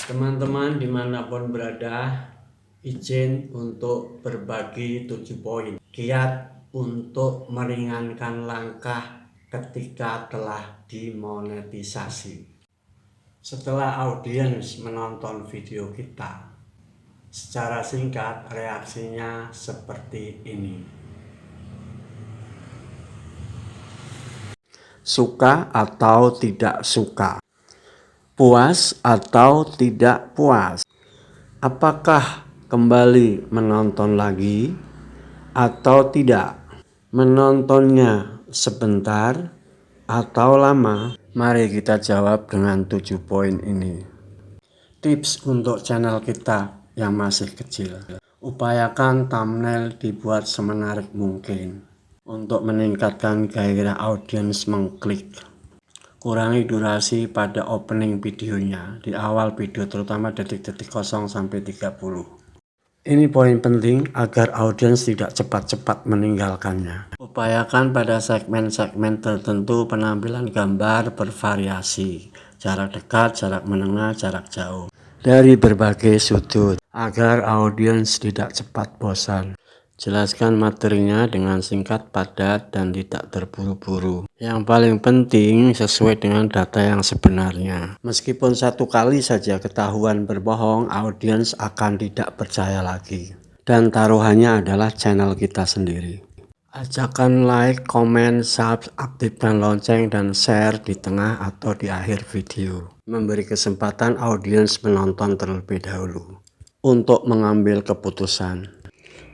Teman-teman dimanapun berada, izin untuk berbagi 7 poin kiat untuk meringankan langkah ketika telah dimonetisasi. Setelah audiens menonton video kita, secara singkat reaksinya seperti ini. Suka atau tidak suka? Puas atau tidak puas? Apakah kembali menonton lagi atau tidak? Menontonnya sebentar atau lama? Mari kita jawab dengan 7 poin ini. Tips untuk channel kita yang masih kecil. Upayakan thumbnail dibuat semenarik mungkin untuk meningkatkan gairah audiens mengklik. Kurangi durasi pada opening videonya di awal video, terutama detik-detik 0 sampai 30. Ini poin penting agar audiens tidak cepat-cepat meninggalkannya. Upayakan pada segmen-segmen tertentu penampilan gambar bervariasi, jarak dekat, jarak menengah, jarak jauh, dari berbagai sudut agar audiens tidak cepat bosan. Jelaskan materinya dengan singkat, padat, dan tidak terburu-buru. Yang paling penting sesuai dengan data yang sebenarnya. Meskipun satu kali saja ketahuan berbohong, audiens akan tidak percaya lagi. Dan taruhannya adalah channel kita sendiri. Ajakan like, komen, subscribe, aktifkan lonceng, dan share di tengah atau di akhir video. Memberi kesempatan audiens menonton terlebih dahulu untuk mengambil keputusan.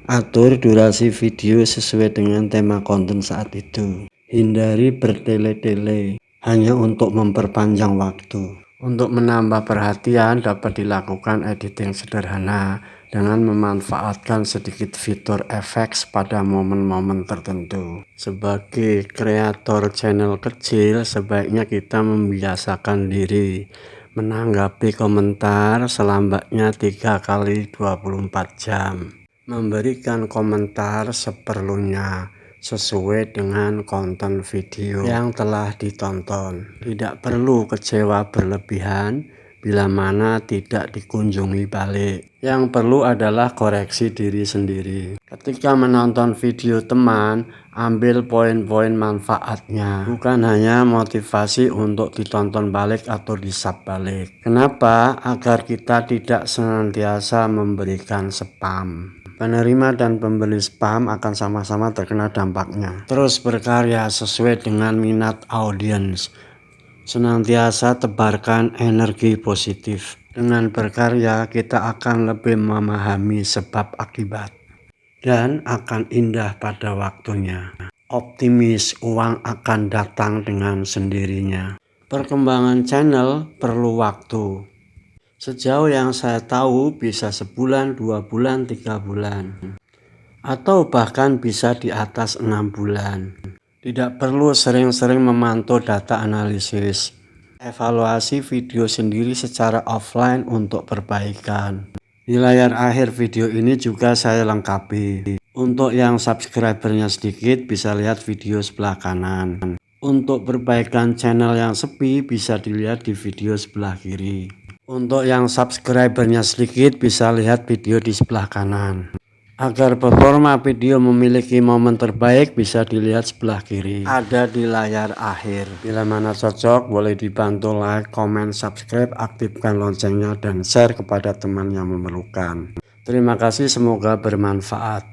Atur durasi video sesuai dengan tema konten saat itu. Hindari bertele-tele hanya untuk memperpanjang waktu. Untuk menambah perhatian dapat dilakukan editing sederhana dengan memanfaatkan sedikit fitur efek pada momen-momen tertentu. Sebagai kreator channel kecil, sebaiknya kita membiasakan diri menanggapi komentar selambatnya 3 kali 24 jam. Memberikan komentar seperlunya sesuai dengan konten video yang telah ditonton. Tidak perlu kecewa berlebihan bila mana tidak dikunjungi balik. Yang perlu adalah koreksi diri sendiri. Ketika menonton video teman, ambil poin-poin manfaatnya, bukan hanya motivasi untuk ditonton balik atau di-sub balik. Kenapa? Agar kita tidak senantiasa memberikan spam. Penerima dan pembeli spam akan sama-sama terkena dampaknya. Terus berkarya sesuai dengan minat audiens. Senantiasa tebarkan energi positif. Dengan berkarya, kita akan lebih memahami sebab akibat dan akan indah pada waktunya. Optimis, uang akan datang dengan sendirinya. Perkembangan channel perlu waktu. Sejauh yang saya tahu bisa sebulan, 2 bulan, 3 bulan. Atau bahkan bisa di atas 6 bulan. Tidak perlu sering-sering memantau data analisis. Evaluasi video sendiri secara offline untuk perbaikan. Di layar akhir video ini juga saya lengkapi. Untuk yang subscribernya sedikit bisa lihat video sebelah kanan. Untuk perbaikan channel yang sepi bisa dilihat di video sebelah kiri. Untuk yang subscribernya sedikit bisa lihat video di sebelah kanan. Agar performa video memiliki momen terbaik bisa dilihat sebelah kiri. Ada di layar akhir. Bila mana cocok boleh dibantu like, komen, subscribe, aktifkan loncengnya, dan share kepada teman yang memerlukan. Terima kasih, semoga bermanfaat.